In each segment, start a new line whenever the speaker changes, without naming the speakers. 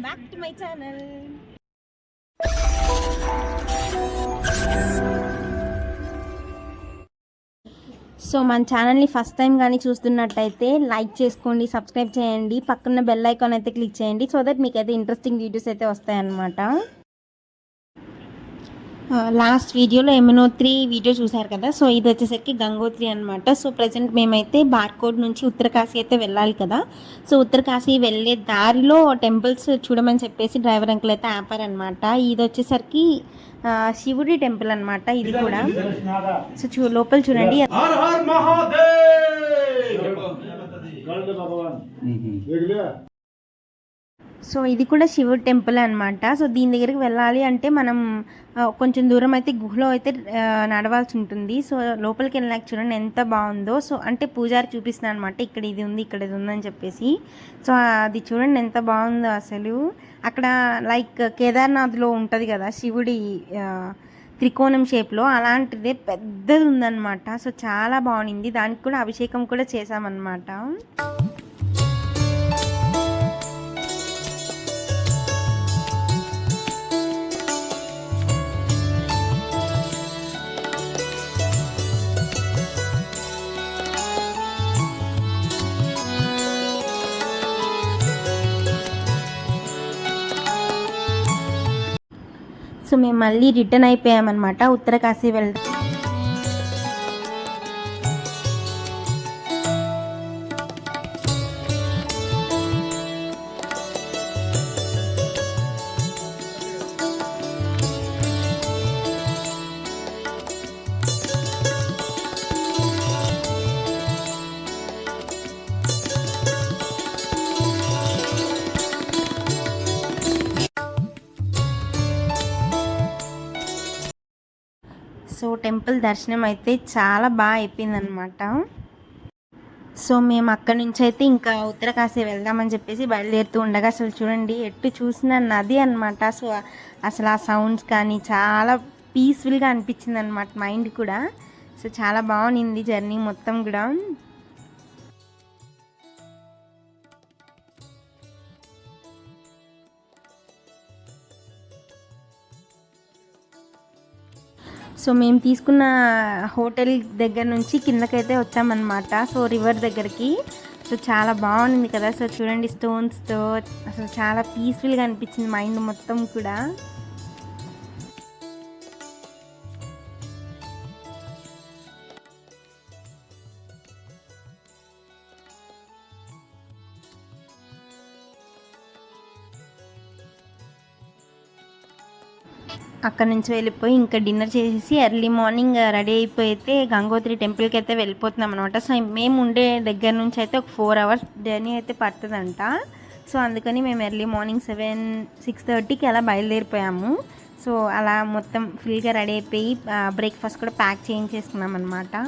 Back to my channel. So మన ఛానల్ని first time కానీ చూస్తున్నట్టయితే లైక్ చేసుకోండి, సబ్స్క్రైబ్ చేయండి, పక్కన బెల్ ఐకాన్ అయితే క్లిక్ చేయండి సో దట్ మీకు అయితే ఇంట్రెస్టింగ్ వీడియోస్ అయితే వస్తాయన్నమాట. లాస్ట్ వీడియోలో యమునోత్రి వీడియో చూసారు కదా, సో ఇది వచ్చేసరికి గంగోత్రి అనమాట. సో ప్రజెంట్ మేమైతే బార్కోడ్ నుంచి ఉత్తరకాశీ అయితే వెళ్ళాలి కదా, సో ఉత్తరకాశీ వెళ్ళే దారిలో టెంపుల్స్ చూడమని చెప్పేసి డ్రైవర్ అంకుల్ అయితే ఆపారనమాట. ఇది వచ్చేసరికి శివుడి టెంపుల్ అనమాట ఇది కూడా. సో లోపల చూడండి. సో ఇది కూడా శివుడు టెంపుల్ అనమాట. సో దీని దగ్గరికి వెళ్ళాలి అంటే మనం కొంచెం దూరం అయితే గుహలో అయితే నడవాల్సి ఉంటుంది. సో లోపలికి వెళ్ళాక చూడండి ఎంత బాగుందో. సో అంటే పూజారి చూపిస్తున్నాను అనమాట, ఇక్కడ ఇది ఉంది ఇక్కడ ఇది ఉందని చెప్పేసి. సో అది చూడండి ఎంత బాగుందో అసలు. అక్కడ లైక్ కేదార్నాథ్లో ఉంటుంది కదా శివుడి త్రికోణం షేప్లో, అలాంటిదే పెద్దది ఉందన్నమాట. సో చాలా బాగుంది, దానికి కూడా అభిషేకం కూడా చేసామన్నమాట. సో మేము మళ్ళీ రిటర్న్ అయిపోయామన్నమాట ఉత్తరకాశీ వెళ్తే. సో టెంపుల్ దర్శనం అయితే చాలా బాగా అయిపోయిందనమాట. సో మేము అక్కడి నుంచి అయితే ఇంకా ఉత్తరకాశీ వెళ్దామని చెప్పేసి బయలుదేరుతూ ఉండగా అసలు చూడండి ఎటు చూసిన నది అనమాట. సో అసలు ఆ సౌండ్స్ కానీ చాలా పీస్ఫుల్గా అనిపించింది అనమాట మైండ్ కూడా. సో చాలా బాగుంది జర్నీ మొత్తం కూడా. సో మేము తీసుకున్న హోటల్ దగ్గర నుంచి కిందకైతే వచ్చామన్నమాట. సో రివర్ దగ్గరికి. సో చాలా బాగుంది కదా. సో చూడండి స్టోన్స్తో అసలు చాలా పీస్ఫుల్గా అనిపించింది మైండ్ మొత్తం కూడా. అక్కడ నుంచి వెళ్ళిపోయి ఇంకా డిన్నర్ చేసేసి ఎర్లీ మార్నింగ్ రెడీ అయిపోయి అయితే గంగోత్రి టెంపుల్కి అయితే వెళ్ళిపోతున్నాం అనమాట. సో మేము ఉండే దగ్గర నుంచి అయితే ఒక 4 hours జర్నీ అయితే పడుతుందంట. సో అందుకని మేము ఎర్లీ మార్నింగ్ 6:30కి అలా బయలుదేరిపోయాము. సో అలా మొత్తం ఫుల్గా రెడీ అయిపోయి బ్రేక్ఫాస్ట్ కూడా ప్యాక్ చేయించేసుకున్నాం అనమాట.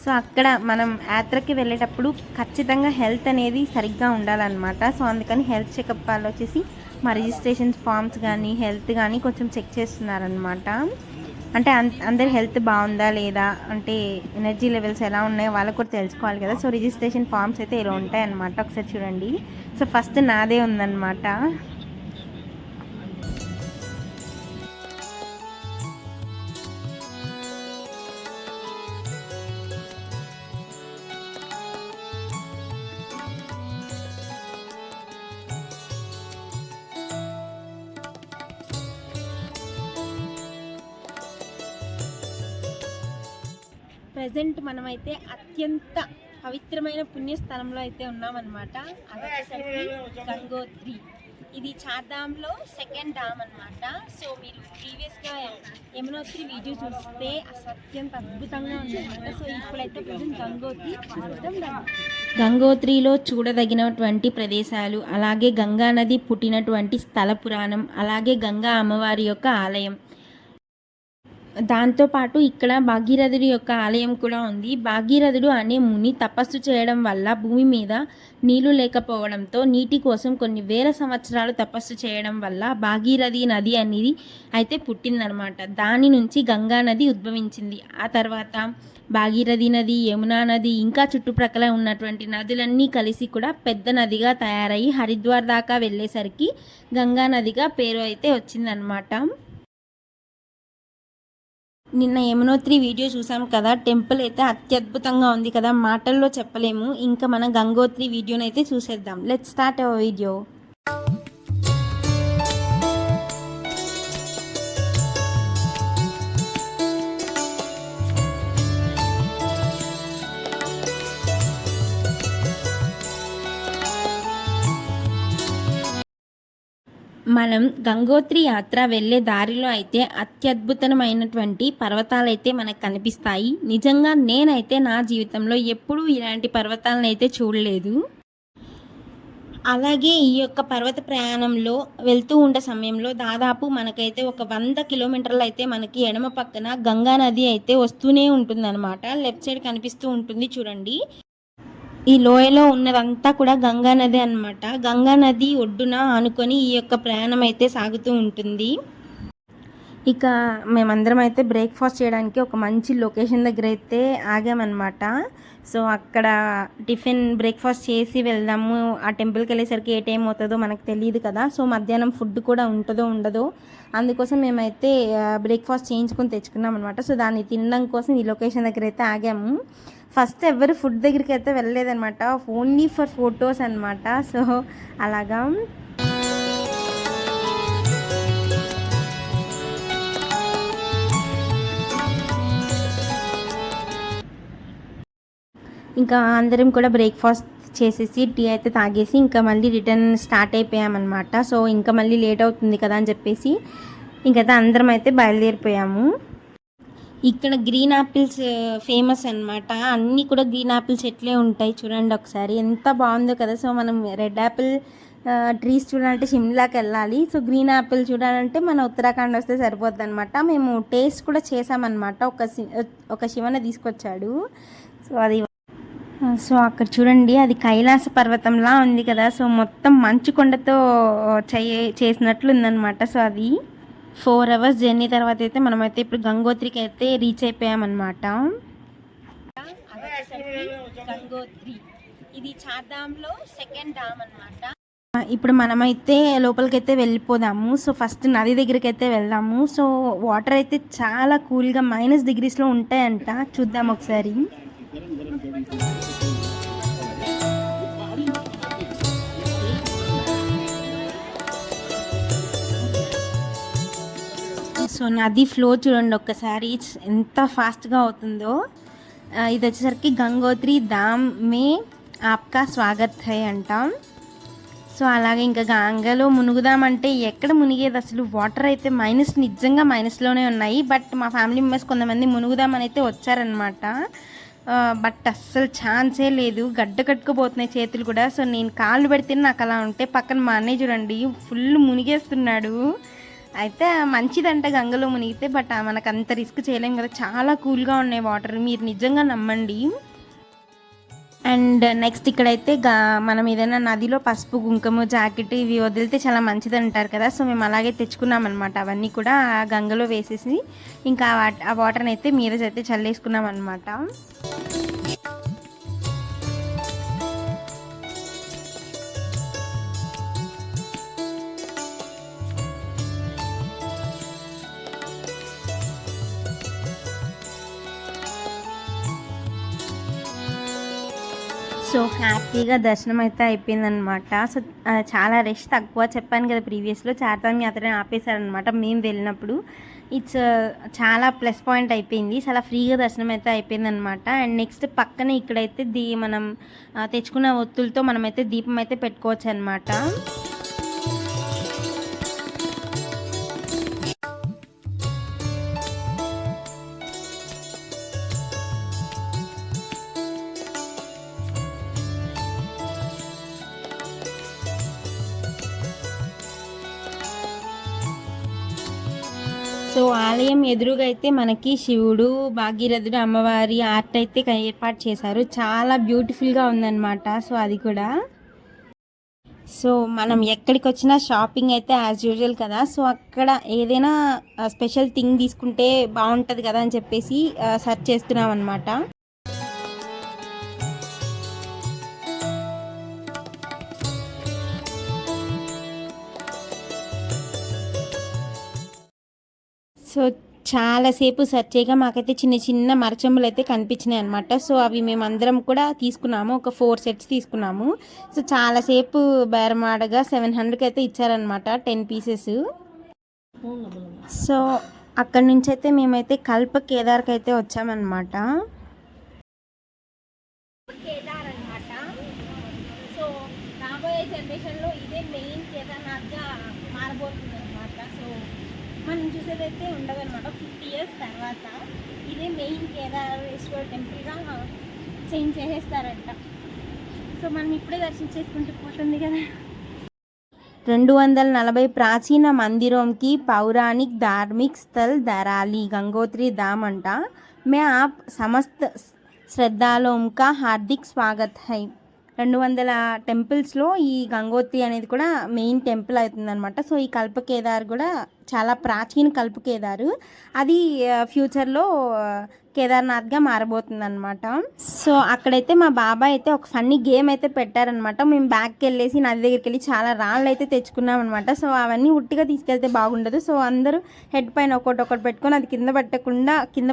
సో అక్కడ మనం యాత్రకి వెళ్ళేటప్పుడు ఖచ్చితంగా హెల్త్ అనేది సరిగ్గా ఉండాలన్నమాట. సో అందుకని హెల్త్ చెకప్ వాళ్ళు వచ్చేసి మా రిజిస్ట్రేషన్ ఫామ్స్ కానీ హెల్త్ కానీ కొంచెం చెక్ చేస్తున్నారనమాట. అంటే అందరి హెల్త్ బాగుందా లేదా, అంటే ఎనర్జీ లెవెల్స్ ఎలా ఉన్నాయో వాళ్ళకు కూడా తెలుసుకోవాలి కదా. సో రిజిస్ట్రేషన్ ఫామ్స్ అయితే ఇలా ఉంటాయన్నమాట, ఒకసారి చూడండి. సో ఫస్ట్ నాదే ఉందన్నమాట. ప్రజెంట్ మనమైతే అత్యంత పవిత్రమైన పుణ్యస్థలంలో అయితే ఉన్నామన్నమాట. అది గంగోత్రి. ఇది చార్ధామ్లో సెకండ్ డామ్ అనమాట. సో మీరు ప్రీవియస్గా యమునోత్రి వీడియో చూస్తే అసలు అత్యంత అద్భుతంగా ఉందన్నమాట. సో ఇప్పుడైతే ప్రజెంట్ గంగోత్రి గంగోత్రిలో చూడదగినటువంటి ప్రదేశాలు, అలాగే గంగా నది పుట్టినటువంటి స్థల పురాణం, అలాగే గంగా అమ్మవారి యొక్క ఆలయం, దాంతోపాటు ఇక్కడ భాగీరథుడి యొక్క ఆలయం కూడా ఉంది. భాగీరథుడు అనే ముని తపస్సు చేయడం వల్ల భూమి మీద నీళ్లు లేకపోవడంతో నీటి కోసం కొన్ని వేల సంవత్సరాలు తపస్సు చేయడం వల్ల భాగీరథి నది అనేది అయితే పుట్టిందనమాట. దాని నుంచి గంగా నది ఉద్భవించింది. ఆ తర్వాత భాగీరథి నది, యమునా నది, ఇంకా చుట్టుప్రక్కల ఉన్నటువంటి నదులన్నీ కలిసి కూడా పెద్ద నదిగా తయారయ్యి హరిద్వార్ దాకా వెళ్ళేసరికి గంగా నదిగా పేరు అయితే వచ్చిందనమాట. నిన్న యమునోత్రి వీడియో చూసాం కదా, టెంపుల్ అయితే అత్యద్భుతంగా ఉంది కదా, మాటల్లో చెప్పలేము. ఇంకా మనం గంగోత్రి వీడియోని అయితే చూసేద్దాం. Let's start our video. మనం గంగోత్రి యాత్ర వెళ్ళే దారిలో అయితే అత్యద్భుతమైనటువంటి పర్వతాలు అయితే మనకు కనిపిస్తాయి. నిజంగా నేనైతే నా జీవితంలో ఎప్పుడూ ఇలాంటి పర్వతాలను అయితే చూడలేదు. అలాగే ఈ యొక్క పర్వత ప్రయాణంలో వెళ్తూ ఉండే సమయంలో దాదాపు మనకైతే ఒక 100 కిలోమీటర్లు అయితే మనకి ఎడమ పక్కన గంగా నది అయితే వస్తూనే ఉంటుందన్నమాట. లెఫ్ట్ సైడ్ కనిపిస్తూ ఉంటుంది చూడండి. ఈ లోయలో ఉన్నదంతా కూడా గంగా నది అన్నమాట. గంగా నది ఒడ్డున ఆనుకొని ఈ యొక్క ప్రయాణం అయితే సాగుతూ ఉంటుంది. ఇక మేమందరం అయితే బ్రేక్ఫాస్ట్ చేయడానికి ఒక మంచి లొకేషన్ దగ్గర అయితే ఆగామన్నమాట. సో అక్కడ టిఫిన్ బ్రేక్ఫాస్ట్ చేసి వెళ్దాము. ఆ టెంపుల్కి వెళ్ళేసరికి ఏ టైం అవుతుందో మనకు తెలియదు కదా. సో మధ్యాహ్నం ఫుడ్ కూడా ఉంటుందో ఉండదో, అందుకోసం మేమైతే బ్రేక్ఫాస్ట్ చేయించుకొని తెచ్చుకున్నాం అనమాట. సో దాన్ని తినడం కోసం ఈ లొకేషన్ దగ్గర అయితే ఆగాము. ఫస్ట్ ఎవరు ఫుడ్ దగ్గరికి అయితే వెళ్ళలేదనమాట, ఓన్లీ ఫర్ ఫొటోస్ అనమాట. సో అలాగా ఇంకా అందరం కూడా బ్రేక్ఫాస్ట్ చేసేసి టీ అయితే తాగేసి ఇంకా మళ్ళీ రిటర్న్ స్టార్ట్ అయిపోయామన్నమాట. సో ఇంకా మళ్ళీ లేట్ అవుతుంది కదా అని చెప్పేసి ఇంకైతే అందరం అయితే బయలుదేరిపోయాము. ఇక్కడ గ్రీన్ యాపిల్స్ ఫేమస్ అనమాట. అన్నీ కూడా గ్రీన్ యాపిల్ చెట్లే ఉంటాయి. చూడండి ఒకసారి ఎంత బాగుందో కదా. సో మనం రెడ్ యాపిల్ ట్రీస్ చూడాలంటే షిమ్లాకి వెళ్ళాలి. సో గ్రీన్ యాపిల్ చూడాలంటే మన ఉత్తరాఖండ్ వస్తే సరిపోద్ది అనమాట. మేము టేస్ట్ కూడా చేసామన్నమాట. ఒక శివన తీసుకొచ్చాడు. సో అక్కడ చూడండి, అది కైలాస పర్వతంలా ఉంది కదా. సో మొత్తం మంచు కొండతో చేసినట్లు ఉందన్నమాట. సో అది 4 అవర్స్ జర్నీ తర్వాత అయితే మనమైతే ఇప్పుడు గంగోత్రికి అయితే రీచ్ అయిపోయామన్నమాట. గంగోత్రి ఇది చార్ధామ్లో సెకండ్ డామ్ అనమాట. ఇప్పుడు మనమైతే లోపలికి అయితే వెళ్ళిపోదాము. సో ఫస్ట్ నది దగ్గరికి అయితే వెళ్దాము. సో వాటర్ అయితే చాలా కూల్గా -డిగ్రీస్లో ఉంటాయంట. చూద్దాం ఒకసారి. సో నది ఫ్లో చూడండి ఒక్కసారి ఎంత ఫాస్ట్గా అవుతుందో. ఇది వచ్చేసరికి గంగోత్రి ధామ్ మే ఆప్కా స్వాగత్ హై అంటాం. సో అలాగే ఇంకా గంగలో మునుగుదామంటే ఎక్కడ మునిగేది అసలు. వాటర్ అయితే నిజంగా మైనస్లోనే ఉన్నాయి. బట్ మా ఫ్యామిలీ మెంబర్స్ కొంతమంది మునుగుదామని అయితే వచ్చారనమాట. బట్ అస్సలు ఛాన్సే లేదు, గడ్డ కట్టుకుపోతున్నాయి చేతులు కూడా. సో నేను కాళ్ళు పెడితే నాకు అలా ఉంటే పక్కన మా అన్నయ్య చూడండి ఫుల్ మునిగేస్తున్నాడు. అయితే మంచిదంట గంగలో మునిగితే, బట్ మనకు అంత రిస్క్ చేయలేం కదా. చాలా కూల్గా ఉన్నాయి వాటర్, మీరు నిజంగా నమ్మండి. అండ్ నెక్స్ట్ ఇక్కడైతే మనం ఏదైనా నదిలో పసుపు, కుంకుమ, జాకెట్ ఇవి వదిలితే చాలా మంచిది అంటారు కదా. సో మేము అలాగే తెచ్చుకున్నాం అనమాట. అవన్నీ కూడా గంగలో వేసేసి ఇంకా ఆ వాటర్ని అయితే మీద అయితే చల్లేసుకున్నాం అనమాట. సో హ్యాపీగా దర్శనం అయితే అయిపోయిందనమాట. సో చాలా రష్ తక్కువ, చెప్పాను కదా ప్రీవియస్లో. చార్ధామ్ యాత్రని ఆపేశారనమాట మేము వెళ్ళినప్పుడు. చాలా ప్లస్ పాయింట్ అయిపోయింది. చాలా ఫ్రీగా దర్శనం అయితే అయిపోయిందనమాట. అండ్ నెక్స్ట్ పక్కనే ఇక్కడైతే మనం తెచ్చుకున్న ఒత్తులతో మనమైతే దీపం అయితే పెట్టుకోవచ్చు అనమాట. సో ఆలయం ఎదురుగా అయితే మనకి శివుడు, భాగీరథుడు, అమ్మవారి ఆర్ట్ అయితే ఏర్పాటు చేశారు. చాలా బ్యూటిఫుల్గా ఉందన్నమాట. సో అది కూడా సో మనం ఎక్కడికి వచ్చినా షాపింగ్ అయితే యాజ్ యూజువల్ కదా. సో అక్కడ ఏదైనా స్పెషల్ థింగ్ తీసుకుంటే బాగుంటుంది కదా అని చెప్పేసి సెర్చ్ చేస్తున్నాం అనమాట. సో చాలాసేపు సెర్చ్ చేయగా మాకైతే చిన్న చిన్న మరచెంబులు అయితే కనిపించినాయి అనమాట. సో అవి మేమందరం కూడా తీసుకున్నాము. ఒక 4 సెట్స్ తీసుకున్నాము. సో చాలాసేపు బేరమాడగా 700కి అయితే ఇచ్చారనమాట 10 పీసెస్. సో అక్కడి నుంచి అయితే మేమైతే కల్ప కేదార్కి అయితే వచ్చామన్నమాట. కేదార్ అనమాట. సో రాబోయే జనరేషన్లో ఇదే మెయిన్ కేదార్నాథ్గా మారబోతుంది అనమాట. సో మనం చూసేదైతే ఉండదన్నమాట. 50 ఇయర్స్ తర్వాత ఇదే మెయిన్ కేదారేశ్వర టెంపుల్గా చేంజ్ చేసేస్తారంట. సో మనం ఇప్పుడే దర్శించేసుకుంటూ పోతుంది కదా. 240 ప్రాచీన మందిरों की पौराणिक धार्मिक स्थल दराली गंगोत्री धाम अंट मैं आप समस्त श्रद्धालुओं का हार्दिक स्वागत है. 200 టెంపుల్స్లో ఈ గంగోత్రి అనేది కూడా మెయిన్ టెంపుల్ అవుతుందన్నమాట. సో ఈ కల్ప కేదార్ కూడా చాలా ప్రాచీన కల్ప కేదారు. అది ఫ్యూచర్లో కేదార్నాథ్గా మారబోతుంది అనమాట. సో అక్కడైతే మా బాబాయ్ అయితే ఒక ఫన్నీ గేమ్ అయితే పెట్టారనమాట. మేము బ్యాగ్కి వెళ్ళేసి నది దగ్గరికి వెళ్ళి చాలా రాళ్ళు అయితే తెచ్చుకున్నాం అనమాట. సో అవన్నీ ఉట్టిగా తీసుకెళ్తే బాగుండదు. సో అందరూ హెడ్ పైన ఒకటి పెట్టుకొని అది కింద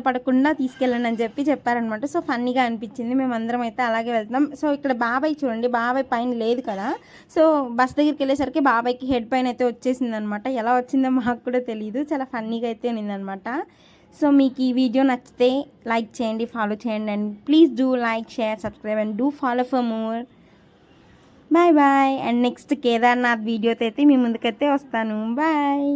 పడకుండా తీసుకెళ్ళండి అని చెప్పారనమాట. సో ఫన్నీగా అనిపించింది. మేమందరం అయితే అలాగే వెళ్తున్నాం. సో ఇక్కడ బాబాయ్ చూడండి, బాబాయ్ పైన లేదు కదా. సో బస్ దగ్గరికి వెళ్ళేసరికి బాబాయ్కి హెడ్ పైన అయితే వచ్చేసింది అనమాట. ఎలా వచ్చిందో మాకు కూడా తెలియదు. చాలా ఫన్నీగా అయితే ఉన్నిందనమాట. సో మీకు ఈ వీడియో నచ్చితే లైక్ చేయండి, ఫాలో చేయండి, and please do like, share, subscribe and do follow for more. Bye bye. And next Kedarnath వీడియోతో అయితే మీ ముందుకైతే వస్తాను. బాయ్.